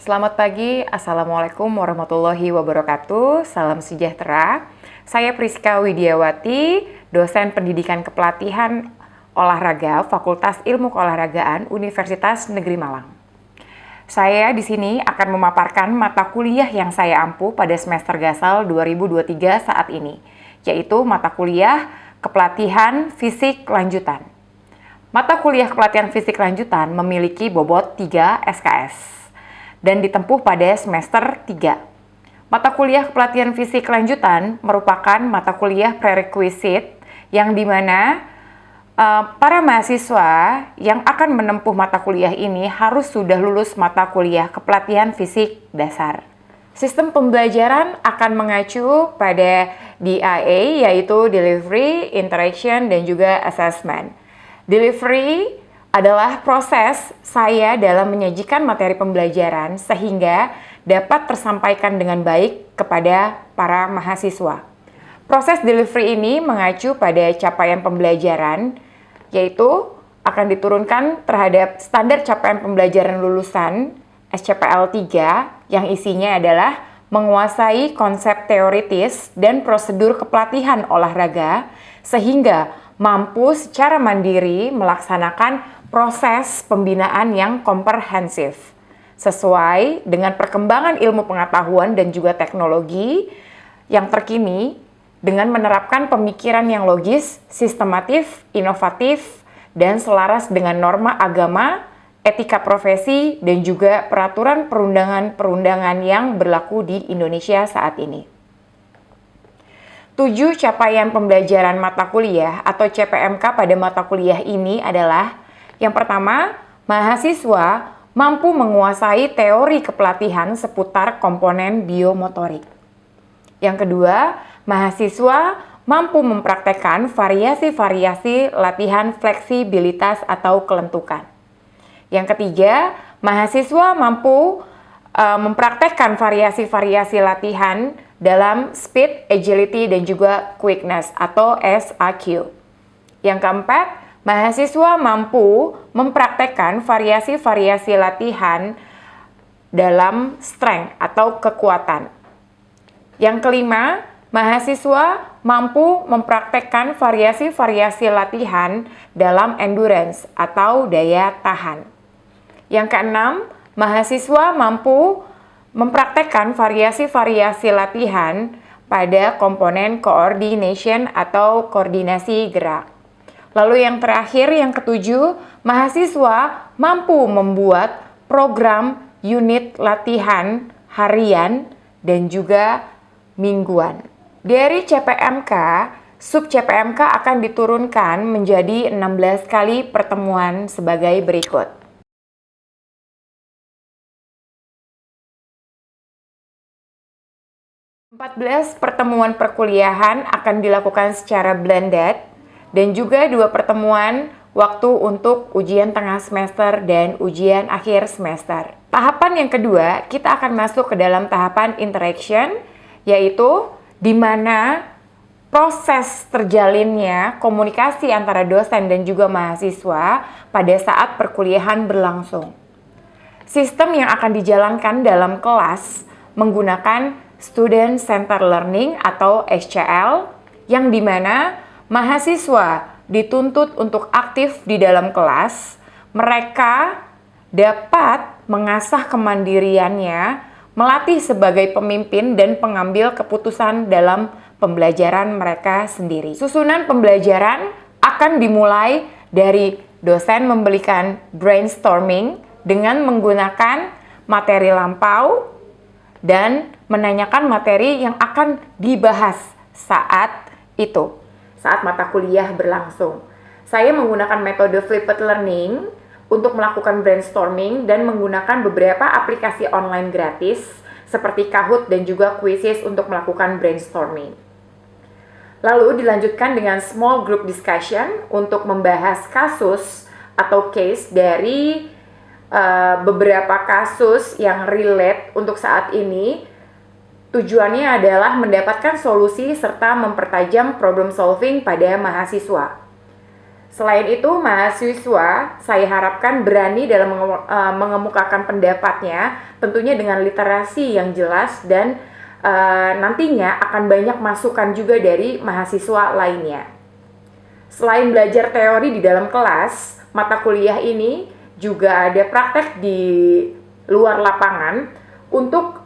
Selamat pagi, Assalamualaikum warahmatullahi wabarakatuh, salam sejahtera. Saya Priska Widiawati, dosen pendidikan kepelatihan olahraga Fakultas Ilmu Keolahragaan Universitas Negeri Malang. Saya di sini akan memaparkan mata kuliah yang saya ampu pada semester Gasal 2023 saat ini, yaitu mata kuliah Kepelatihan Fisik Lanjutan. Mata kuliah Kepelatihan Fisik Lanjutan memiliki bobot 3 SKS dan ditempuh pada semester 3. Mata kuliah Kepelatihan Fisik Lanjutan merupakan mata kuliah prerequisite yang dimana para mahasiswa yang akan menempuh mata kuliah ini harus sudah lulus mata kuliah Kepelatihan Fisik Dasar. Sistem pembelajaran akan mengacu pada DIA, yaitu Delivery, Interaction, dan juga Assessment. Delivery adalah proses saya dalam menyajikan materi pembelajaran sehingga dapat tersampaikan dengan baik kepada para mahasiswa. Proses delivery ini mengacu pada capaian pembelajaran, yaitu akan diturunkan terhadap standar capaian pembelajaran lulusan SCPL 3 yang isinya adalah menguasai konsep teoritis dan prosedur kepelatihan olahraga sehingga mampu secara mandiri melaksanakan proses pembinaan yang komprehensif sesuai dengan perkembangan ilmu pengetahuan dan juga teknologi yang terkini dengan menerapkan pemikiran yang logis, sistematif, inovatif, dan selaras dengan norma agama, etika profesi, dan juga peraturan perundangan-perundangan yang berlaku di Indonesia saat ini. 7 capaian pembelajaran mata kuliah atau CPMK pada mata kuliah ini adalah: yang pertama, mahasiswa mampu menguasai teori kepelatihan seputar komponen biomotorik. Yang kedua, mahasiswa mampu mempraktekkan variasi-variasi latihan fleksibilitas atau kelentukan. Yang ketiga, mahasiswa mampu mempraktekkan variasi-variasi latihan dalam speed, agility, dan juga quickness atau SAQ. Yang keempat, mahasiswa mampu mempraktekkan variasi-variasi latihan dalam strength atau kekuatan. Yang kelima, mahasiswa mampu mempraktekkan variasi-variasi latihan dalam endurance atau daya tahan. Yang keenam, mahasiswa mampu mempraktekkan variasi-variasi latihan pada komponen coordination atau koordinasi gerak. Lalu yang terakhir, yang ketujuh, mahasiswa mampu membuat program unit latihan harian dan juga mingguan. Dari CPMK, sub CPMK akan diturunkan menjadi 16 kali pertemuan sebagai berikut. 14 pertemuan perkuliahan akan dilakukan secara blended dan juga 2 pertemuan waktu untuk ujian tengah semester dan ujian akhir semester. Tahapan yang kedua, kita akan masuk ke dalam tahapan interaction, yaitu di mana proses terjalinnya komunikasi antara dosen dan juga mahasiswa pada saat perkuliahan berlangsung. Sistem yang akan dijalankan dalam kelas menggunakan Student Centered Learning atau SCL, yang dimana mahasiswa dituntut untuk aktif di dalam kelas. Mereka dapat mengasah kemandiriannya, melatih sebagai pemimpin dan pengambil keputusan dalam pembelajaran mereka sendiri. Susunan pembelajaran akan dimulai dari dosen memberikan brainstorming dengan menggunakan materi lampau dan menanyakan materi yang akan dibahas saat itu, saat mata kuliah berlangsung. Saya menggunakan metode flipped learning untuk melakukan brainstorming dan menggunakan beberapa aplikasi online gratis seperti Kahoot dan juga Quizzes untuk melakukan brainstorming. Lalu dilanjutkan dengan small group discussion untuk membahas kasus atau case dari beberapa kasus yang relate untuk saat ini. Tujuannya adalah mendapatkan solusi serta mempertajam problem solving pada mahasiswa. Selain itu, mahasiswa saya harapkan berani dalam mengemukakan pendapatnya, tentunya dengan literasi yang jelas dan nantinya akan banyak masukan juga dari mahasiswa lainnya. Selain belajar teori di dalam kelas, mata kuliah ini juga ada praktek di luar lapangan untuk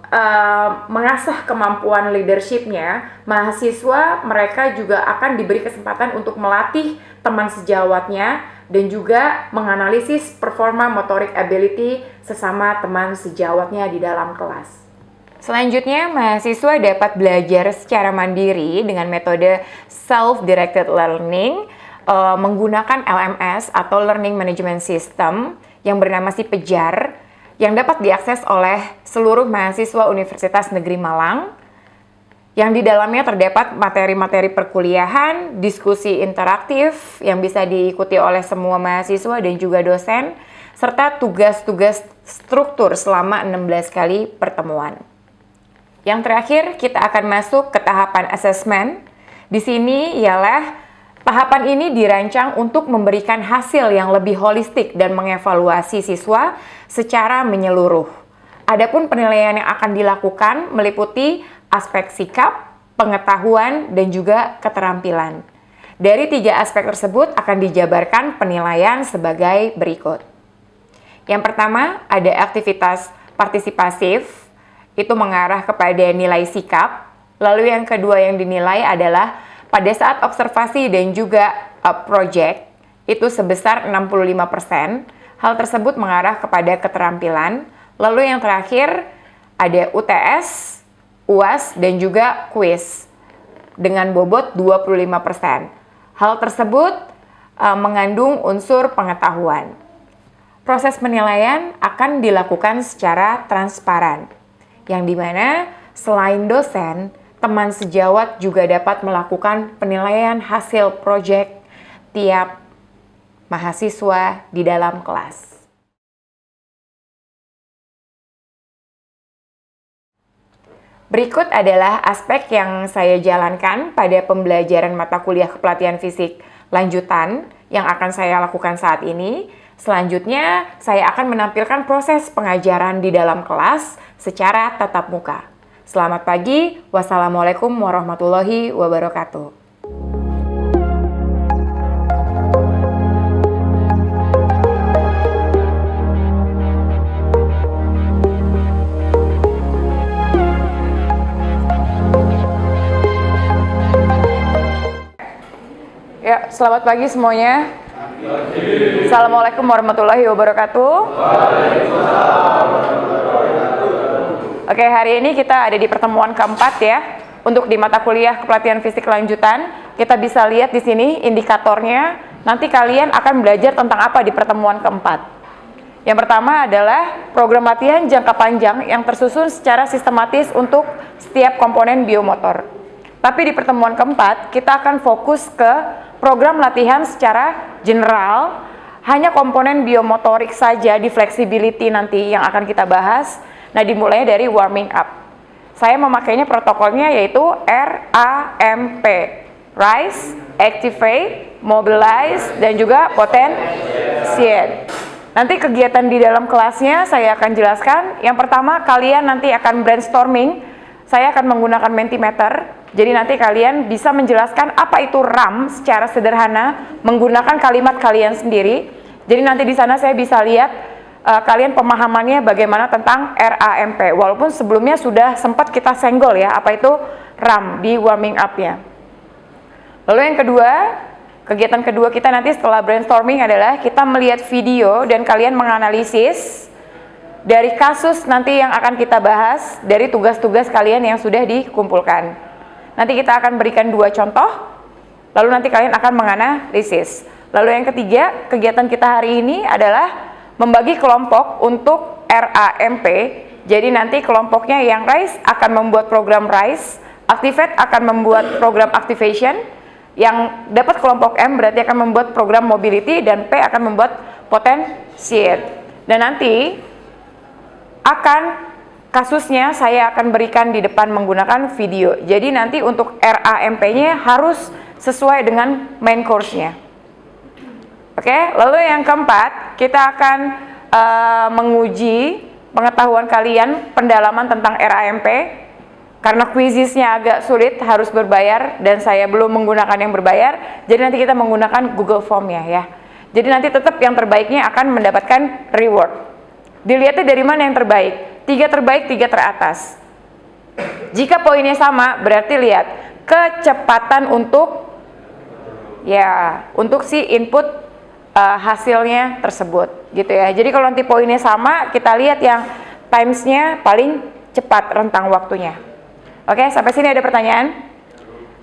mengasah kemampuan leadership-nya. Mahasiswa mereka juga akan diberi kesempatan untuk melatih teman sejawatnya dan juga menganalisis performa motorik ability sesama teman sejawatnya di dalam kelas. Selanjutnya, mahasiswa dapat belajar secara mandiri dengan metode self-directed learning menggunakan LMS atau Learning Management System yang bernama SIPEJAR yang dapat diakses oleh seluruh mahasiswa Universitas Negeri Malang, yang di dalamnya terdapat materi-materi perkuliahan, diskusi interaktif yang bisa diikuti oleh semua mahasiswa dan juga dosen, serta tugas-tugas struktur selama 16 kali pertemuan. Yang terakhir, kita akan masuk ke tahapan assessment. Di sini ialah tahapan ini dirancang untuk memberikan hasil yang lebih holistik dan mengevaluasi siswa secara menyeluruh. Adapun penilaian yang akan dilakukan meliputi aspek sikap, pengetahuan, dan juga keterampilan. Dari 3 aspek tersebut akan dijabarkan penilaian sebagai berikut. Yang pertama, ada aktivitas partisipasif, itu mengarah kepada nilai sikap. Lalu yang kedua yang dinilai adalah pada saat observasi dan juga project, itu sebesar 65%. Hal tersebut mengarah kepada keterampilan. Lalu yang terakhir ada UTS, UAS, dan juga kuis dengan bobot 25%. Hal tersebut mengandung unsur pengetahuan. Proses penilaian akan dilakukan secara transparan, yang dimana selain dosen, teman sejawat juga dapat melakukan penilaian hasil proyek tiap mahasiswa di dalam kelas. Berikut adalah aspek yang saya jalankan pada pembelajaran mata kuliah kepelatihan fisik lanjutan yang akan saya lakukan saat ini. Selanjutnya, saya akan menampilkan proses pengajaran di dalam kelas secara tatap muka. Selamat pagi, wassalamualaikum warahmatullahi wabarakatuh. Ya, selamat pagi semuanya. Assalamualaikum warahmatullahi wabarakatuh. Oke, hari ini kita ada di pertemuan keempat ya. Untuk di mata kuliah kepelatihan fisik lanjutan, kita bisa lihat di sini indikatornya. Nanti kalian akan belajar tentang apa di pertemuan keempat. Yang pertama adalah program latihan jangka panjang yang tersusun secara sistematis untuk setiap komponen biomotor. Tapi di pertemuan keempat, kita akan fokus ke program latihan secara general, hanya komponen biomotorik saja di flexibility nanti yang akan kita bahas. Nah, dimulai dari warming up. Saya memakainya protokolnya yaitu RAMP. Rise, Activate, Mobilize, dan juga Potentiate. Nanti kegiatan di dalam kelasnya saya akan jelaskan. Yang pertama, kalian nanti akan brainstorming. Saya akan menggunakan Mentimeter. Jadi nanti kalian bisa menjelaskan apa itu RAM secara sederhana menggunakan kalimat kalian sendiri. Jadi nanti di sana saya bisa lihat kalian pemahamannya bagaimana tentang RAMP. Walaupun sebelumnya sudah sempat kita senggol ya, apa itu RAM di warming up-nya. Lalu yang kedua, kegiatan kedua kita nanti setelah brainstorming adalah kita melihat video dan kalian menganalisis dari kasus nanti yang akan kita bahas dari tugas-tugas kalian yang sudah dikumpulkan. Nanti kita akan berikan 2 contoh, lalu nanti kalian akan menganalisis. Lalu yang ketiga, kegiatan kita hari ini adalah membagi kelompok untuk RAMP. Jadi nanti kelompoknya yang RISE akan membuat program RISE, Activate akan membuat program Activation, yang dapat kelompok M berarti akan membuat program Mobility, dan P akan membuat Potentiate. Dan nanti akan kasusnya saya akan berikan di depan menggunakan video. Jadi nanti untuk RAMP-nya harus sesuai dengan main course-nya. Oke, lalu yang keempat, kita akan menguji pengetahuan kalian pendalaman tentang RAMP. Karena quizisnya agak sulit, harus berbayar, dan saya belum menggunakan yang berbayar, jadi nanti kita menggunakan Google Form-nya ya. Jadi nanti tetap yang terbaiknya akan mendapatkan reward. Dilihatnya dari mana yang terbaik? 3 terbaik, 3 teratas. Jika poinnya sama, berarti lihat kecepatan untuk si input hasilnya tersebut, gitu ya. Jadi kalau nanti poinnya sama, kita lihat yang times-nya paling cepat rentang waktunya. Oke, sampai sini ada pertanyaan?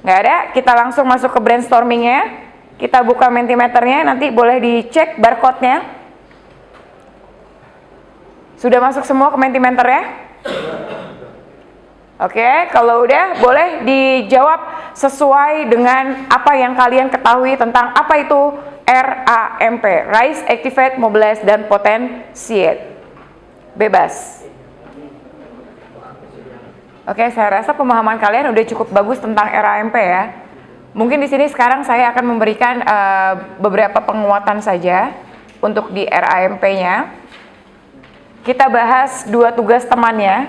Nggak ada? Kita langsung masuk ke brainstorming-nya. Kita buka Mentimeternya, nanti boleh dicek barcode-nya. Sudah masuk semua ke Mentimeternya? Oke, kalau udah boleh dijawab sesuai dengan apa yang kalian ketahui tentang apa itu RAMP, Rise, Activate, Mobilize, dan Potentiate. Bebas. Oke, saya rasa pemahaman kalian udah cukup bagus tentang RAMP ya. Mungkin di sini sekarang saya akan memberikan beberapa penguatan saja untuk di RAMP-nya. Kita bahas 2 tugas temannya.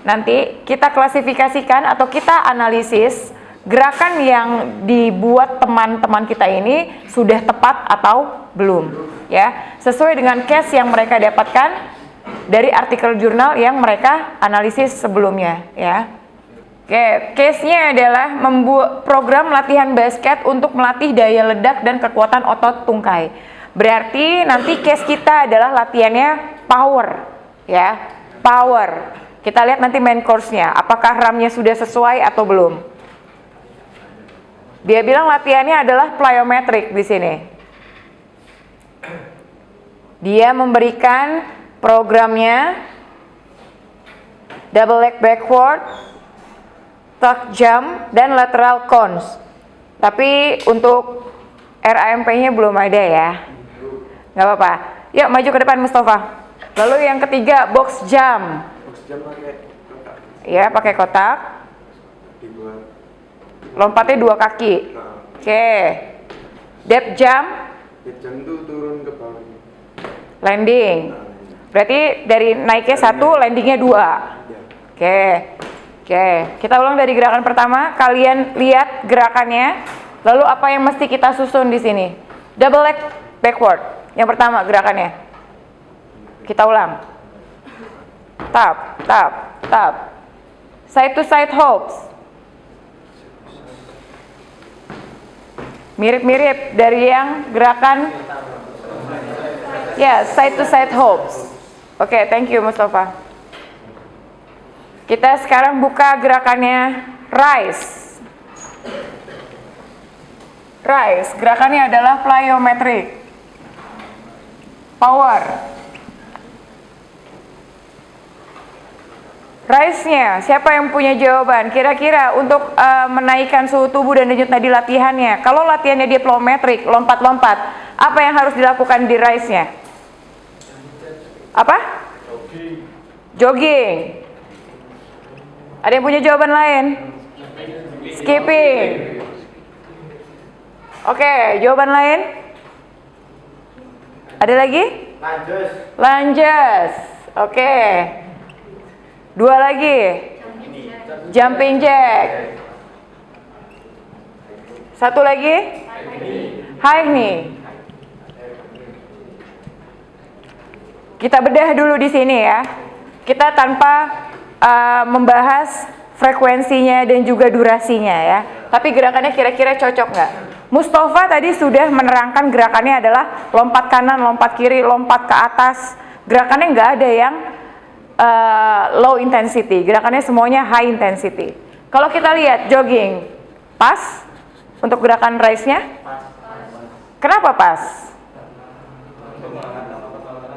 Nanti kita klasifikasikan atau kita analisis gerakan yang dibuat teman-teman kita ini sudah tepat atau belum, ya. Sesuai dengan case yang mereka dapatkan dari artikel jurnal yang mereka analisis sebelumnya, ya. Oke, case-nya adalah membuat program latihan basket untuk melatih daya ledak dan kekuatan otot tungkai. Berarti nanti case kita adalah latihannya power, ya, power. Kita lihat nanti main course-nya, apakah RAM-nya sudah sesuai atau belum. Dia bilang latihannya adalah plyometric di sini. Dia memberikan programnya double leg backward, tuck jump, dan lateral cons. Tapi untuk RAMP-nya belum ada ya. Nggak apa-apa. Yuk maju ke depan Mustafa. Lalu yang ketiga box jump. Box jump pakai kotak. Ya, pakai kotak. Dibuat. Lompatnya 2 kaki. Oke. Depth jump. Depth jump itu turun ke bawah. Landing. Berarti dari naiknya 1, landingnya 2. Ya. Oke. Oke, kita ulang dari gerakan pertama. Kalian lihat gerakannya. Lalu apa yang mesti kita susun di sini? Double leg backward. Yang pertama gerakannya. Kita ulang. Tap, tap, tap. Side to side hops. Mirip-mirip dari yang gerakan side to side hops. Oke, thank you Mustafa. Kita sekarang buka gerakannya rise. Rise, gerakannya adalah plyometric. Power. Rise-nya, siapa yang punya jawaban? Kira-kira untuk menaikkan suhu tubuh dan denyut nadi latihannya. Kalau latihannya dia plyometric, lompat-lompat, apa yang harus dilakukan di rise-nya? Apa? Jogging. Ada yang punya jawaban lain? Skipping. Oke, jawaban lain? Ada lagi? Lunges. Oke. 2 lagi. Jumping jack. 1 lagi? High knee. Kita bedah dulu di sini ya. Kita tanpa membahas frekuensinya dan juga durasinya ya. Tapi gerakannya kira-kira cocok nggak? Mustafa tadi sudah menerangkan gerakannya adalah lompat kanan, lompat kiri, lompat ke atas. Gerakannya nggak ada yang low intensity. Gerakannya semuanya high intensity. Kalau kita lihat jogging, pas untuk gerakan rise-nya? Kenapa pas?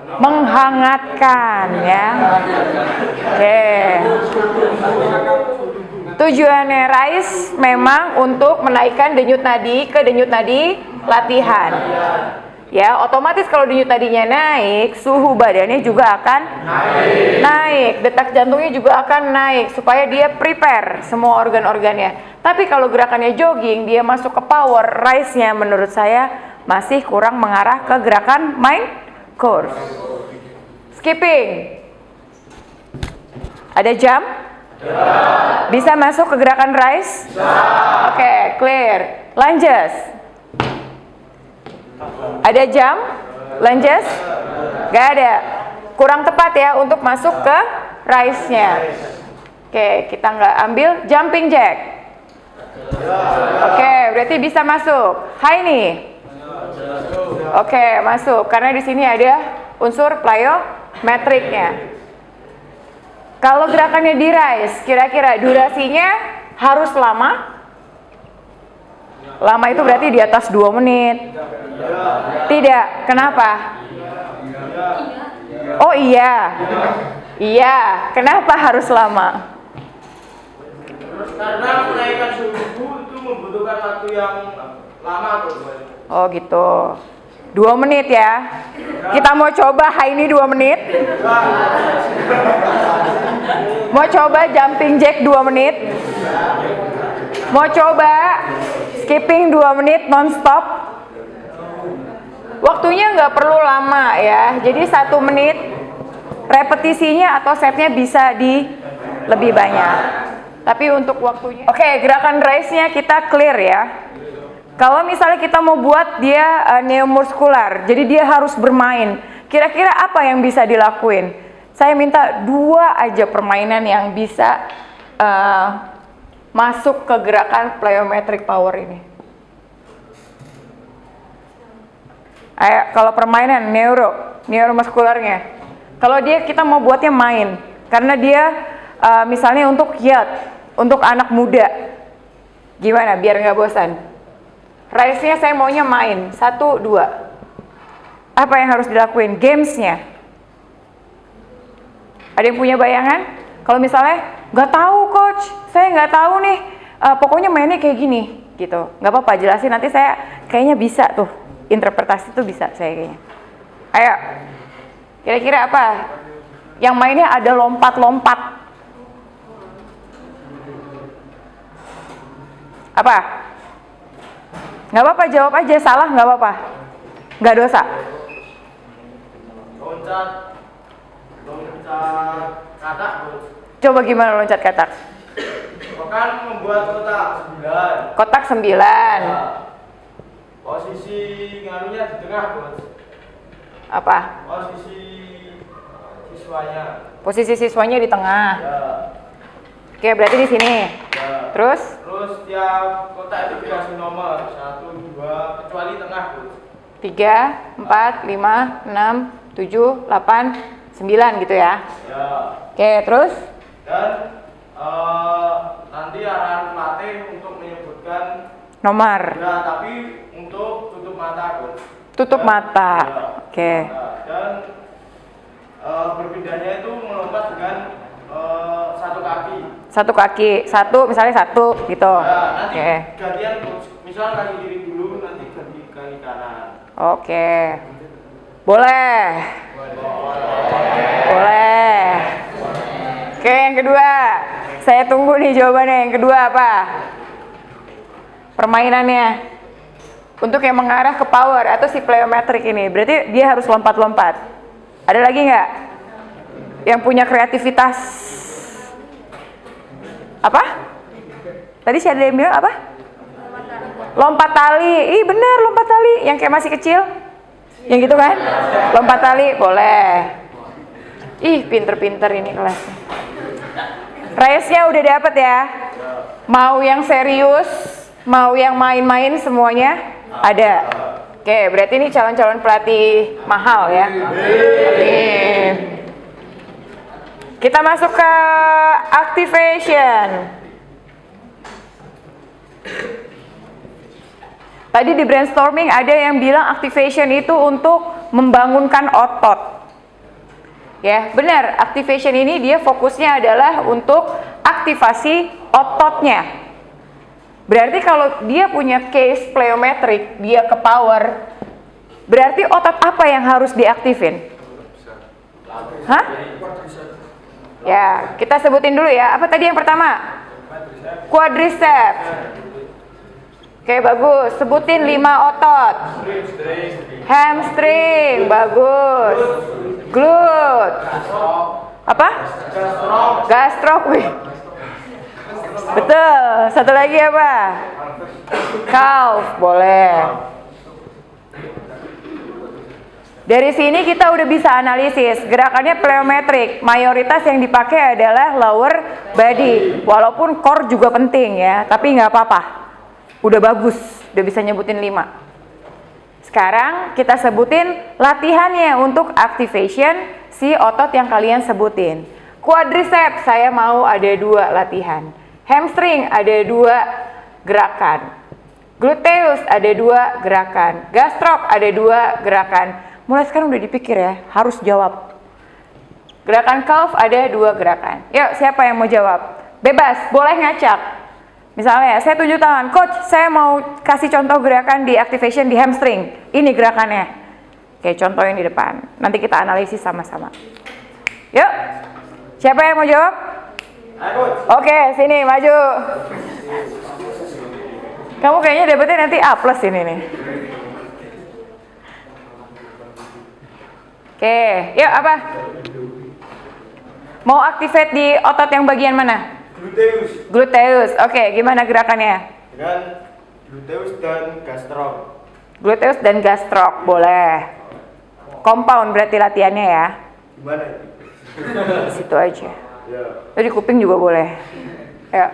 Menghangatkan ya. Oke. Tujuannya rise memang untuk menaikkan denyut nadi ke denyut nadi latihan. Ya, otomatis kalau denyut nadinya naik, suhu badannya juga akan naik. Detak jantungnya juga akan naik supaya dia prepare semua organ-organnya. Tapi kalau gerakannya jogging, dia masuk ke power, rise-nya menurut saya masih kurang mengarah ke gerakan main course. Skipping. Ada jump? Bisa masuk ke gerakan rise? Oke, clear. Lunges. Ada jump? Lunges? Gak ada. Kurang tepat ya untuk masuk ke rise-nya. Oke, kita nggak ambil jumping jack. Oke, berarti bisa masuk. High knee. Oke, masuk. Karena di sini ada unsur plyometricnya. Kalau gerakannya di rise, kira-kira durasinya harus lama? Lama itu berarti di atas 2 menit. Tidak. Kenapa? Oh iya. Iya. Kenapa harus lama? Karena menaikkan suhu tubuh itu membutuhkan waktu yang lama tuh. Oh gitu. 2 menit ya. Kita mau coba high ini 2 menit. Mau coba jumping jack 2 menit. Mau coba skipping 2 menit non-stop. Waktunya nggak perlu lama ya. Jadi 1 menit. Repetisinya atau setnya bisa di lebih banyak. Tapi untuk waktunya. Oke, gerakan raise-nya kita clear ya. Kalau misalnya kita mau buat dia neuromuskular, jadi dia harus bermain. Kira-kira apa yang bisa dilakuin? Saya minta 2 aja permainan yang bisa masuk ke gerakan plyometric power ini. Ayo, kalau permainan neuromuskularnya. Kalau dia kita mau buatnya main, karena dia misalnya untuk youth, untuk anak muda. Gimana biar nggak bosan? Race-nya saya maunya main, 1, 2. Apa yang harus dilakuin? Games-nya. Ada yang punya bayangan? Kalau misalnya, nggak tahu coach, saya nggak tahu nih, pokoknya mainnya kayak gini, gitu. Nggak apa-apa, jelasin, nanti saya kayaknya bisa tuh, interpretasi tuh bisa saya kayaknya. Ayo, kira-kira apa? Yang mainnya ada lompat-lompat. Apa? Nggak apa-apa, jawab aja, salah nggak apa-apa. Nggak dosa. Loncat katak. Coba gimana loncat katak? Bahkan membuat kotak 9. Kotak 9. Posisi nganunya di tengah, Bos. Apa? Posisi siswanya. Posisi siswanya di tengah. Ya. Oke, berarti di sini. Ya. Terus? Terus tiap kotak itu dikasih nomor 1, 2, kecuali tengah, Bos. 3, 4, 5, 6, 7, 8, 9 gitu ya. Ya. Oke, terus? Dan nanti arahan pelatih untuk menyebutkan Nomor. ya, tapi untuk tutup mata, Bos. Tutup mata. Ya. Oke. Dan berpindahnya itu melompat dengan 1 kaki. 1 kaki. 1, misalnya 1 gitu. Ya, nanti Oke. gantian, misal kaki kiri dulu, nanti ganti kaki kanan. Oke. Boleh. Boleh. Oke, yang kedua. Saya tunggu nih jawabannya. Yang kedua apa? Permainannya. Untuk yang mengarah ke power atau si plyometric ini. Berarti dia harus lompat-lompat. Ada lagi nggak? Yang punya kreativitas. Apa? Tadi si ada yang bilang apa? Lompat tali. Ih bener, lompat tali. Yang kayak masih kecil. Yang gitu kan? Lompat tali, boleh. Ih, pinter-pinter ini kelasnya. Race-nya udah dapet ya. Mau yang serius, mau yang main-main semuanya ada. Oke, berarti ini calon-calon pelatih mahal ya. Amin. Kita masuk ke activation. Tadi di brainstorming ada yang bilang activation itu untuk membangunkan otot. Ya, benar. Activation ini dia fokusnya adalah untuk aktivasi ototnya. Berarti kalau dia punya case plyometric, dia ke power, berarti otot apa yang harus diaktifin? Hah? Ya, kita sebutin dulu ya. Apa tadi yang pertama? Quadriceps. Oke, bagus. Sebutin 5 otot. Hamstring, bagus. Glute. Apa? Gastrok. Wih. Betul. Satu lagi apa? Calf, boleh. Dari sini kita udah bisa analisis. Gerakannya plyometric. Mayoritas yang dipakai adalah lower body. Walaupun core juga penting ya, tapi nggak apa-apa. Udah bagus, udah bisa nyebutin 5. Sekarang kita sebutin latihannya untuk activation si otot yang kalian sebutin. Quadriceps saya mau ada 2 latihan. Hamstring ada 2 gerakan. Gluteus ada 2 gerakan. Gastrok ada 2 gerakan. Mulai sekarang udah dipikir ya, harus jawab. Gerakan calf ada 2 gerakan. Yuk, siapa yang mau jawab? Bebas, boleh ngacak. Misalnya, saya tunjuk tangan, coach, saya mau kasih contoh gerakan di activation di hamstring. Ini gerakannya. Oke, contohin di depan. Nanti kita analisis sama-sama. Yuk, siapa yang mau jawab? Oke, sini maju. Kamu kayaknya dapetnya nanti A+ ini nih. Oke, yuk apa? Mau activate di otot yang bagian mana? Gluteus. Gluteus. Oke, gimana gerakannya? Dengan gluteus dan gastrok. Gluteus dan gastrok, boleh. Compound berarti latihannya ya. Gimana itu? Situ aja. Ya. Itu di kuping juga boleh. Yuk.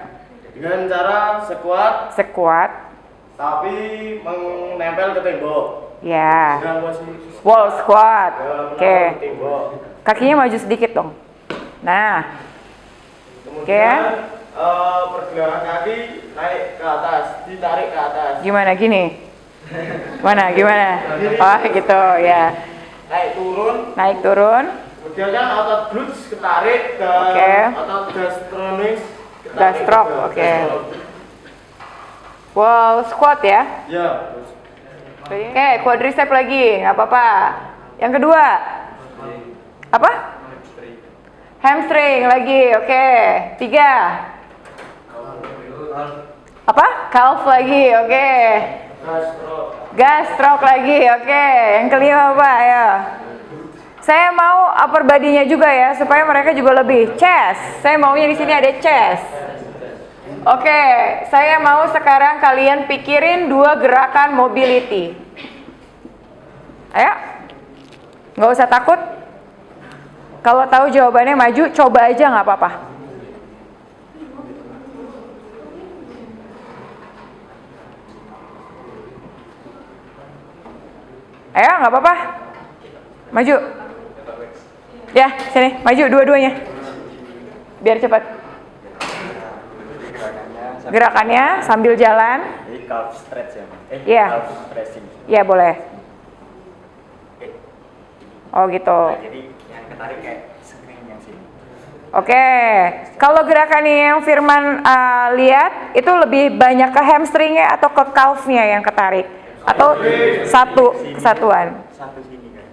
Dengan cara squat Squat. tapi menempel ke tembok. Ya. Dengan posisi Wall squat. menempel Oke. ke tembok. Kakinya maju sedikit dong. Nah. Kemudian pergelangan kaki naik ke atas, ditarik ke atas. Gimana gini? Gimana? Oh gitu ya. Naik turun. Naik turun. Kemudian kan otot glutes ketarik ke Oke. otot gastronis. ketarik Gastrok, ke oke. gastrok. Wall squat ya. Ya. Oke, quadricep lagi, nggak apa-apa. Yang kedua, apa? Hamstring lagi, oke. 3. Apa? Calf lagi, oke. Gastrok. Gastrok lagi, oke. Yang kelima apa? Ayo. Saya mau upper body-nya juga ya, supaya mereka juga lebih. Chest. Saya maunya di sini ada chest. Oke, saya mau sekarang kalian pikirin 2 gerakan mobility. Ayo, nggak usah takut. Kalau tahu jawabannya maju, coba aja nggak apa-apa. Ayo, nggak apa-apa. Maju. Ya, sini, maju dua-duanya. Biar cepat. Gerakannya sambil jalan. Ini calf stretch ya. Iya. Calf stretching. Ya, boleh. Oh, gitu. Jadi yang ketarik kayak screen yang sini. Oke. Kalau gerakannya yang Firman lihat, itu lebih banyak ke hamstringnya atau ke calfnya yang ketarik? Atau satu kesatuan? Satu sini kan.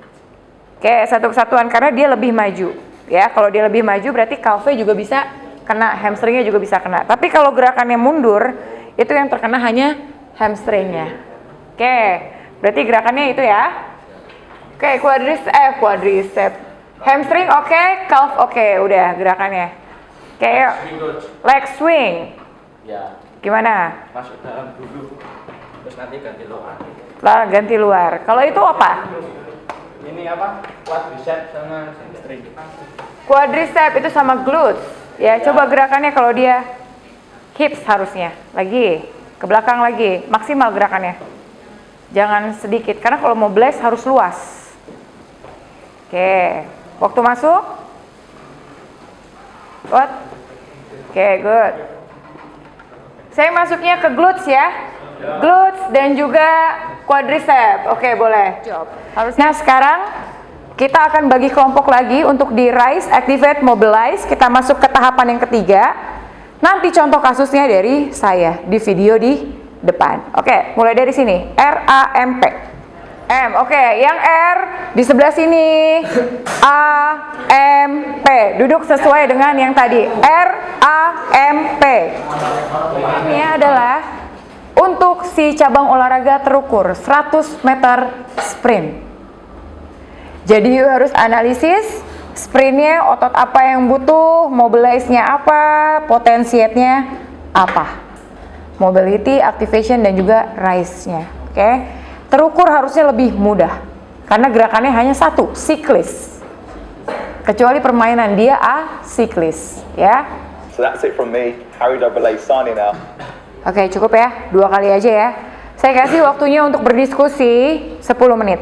Oke, satu kesatuan karena dia lebih maju. Ya, kalau dia lebih maju berarti calfnya juga bisa kena, hamstringnya juga bisa kena. Tapi kalau gerakannya mundur, itu yang terkena hanya hamstringnya. Oke, berarti gerakannya itu ya. Oke, quadricep. Hamstring oke, calf oke, udah gerakannya. Oke, yuk. Leg swing. Ya. Gimana? Masuk dalam dulu. Terus nanti ganti luar. Lah, ganti luar. Kalau itu apa? Ini apa? Quadricep sama hamstring. Quadricep itu sama glutes. Ya, coba gerakannya kalau dia hips harusnya. Lagi, ke belakang lagi. Maksimal gerakannya. Jangan sedikit, karena kalau mau blast harus luas. Oke, waktu masuk. What? Oke, good. Saya masuknya ke glutes ya. Glutes dan juga quadricep. Oke, boleh. Nah, sekarang kita akan bagi kelompok lagi untuk di rise, activate, mobilize. Kita masuk ke tahapan yang ketiga. Nanti contoh kasusnya dari saya di video di depan. Oke, mulai dari sini. RAMP. M, oke, yang R di sebelah sini. A, M, P. Duduk sesuai dengan yang tadi. R, A, M, P. Ini adalah untuk si cabang olahraga terukur 100 meter sprint. Jadi you harus analisis sprintnya, otot apa yang butuh, mobilize-nya apa, potentiate-nya apa. Mobility, activation, dan juga rise-nya. Oke. Terukur harusnya lebih mudah karena gerakannya hanya satu, siklis. Kecuali permainan dia asiklis, ya. So that's it from me, Harry AA signing out. Oke, cukup ya. 2 kali aja ya. Saya kasih waktunya untuk berdiskusi 10 menit.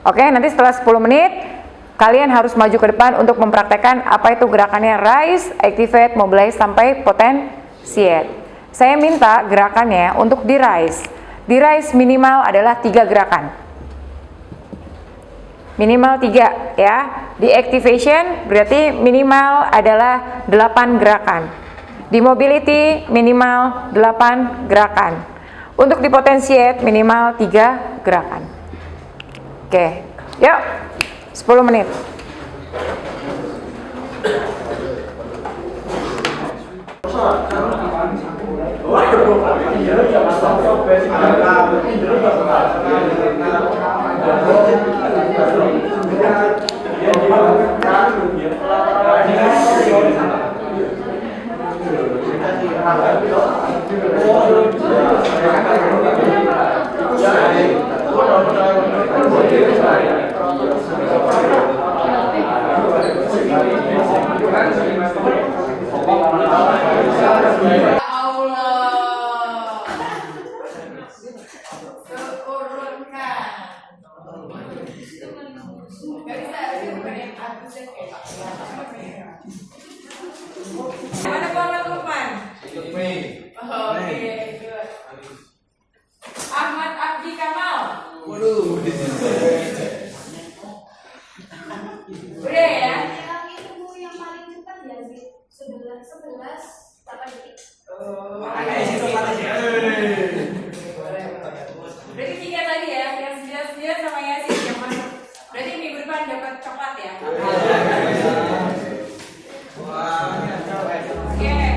Oke, nanti setelah 10 menit kalian harus maju ke depan untuk mempraktekkan apa itu gerakannya rise, activate, mobilize sampai potentiate. Saya minta gerakannya untuk di rise. Di rise minimal adalah 3 gerakan. Minimal 3 ya. Di activation berarti minimal adalah 8 gerakan. Di mobility minimal 8 gerakan. Untuk di potentiate minimal 3 gerakan. Oke, yuk 10 menit. Mana Muhammad Lukman? Oke, good. Ahmad Abdi Kamal. Udah ya? Yang paling cepat ya sih 11 8 detik. Berarti 3 tadi ya, yang 9 sama Yasin yang masuk. Berarti minggu depan dapat coklat ya? Oke.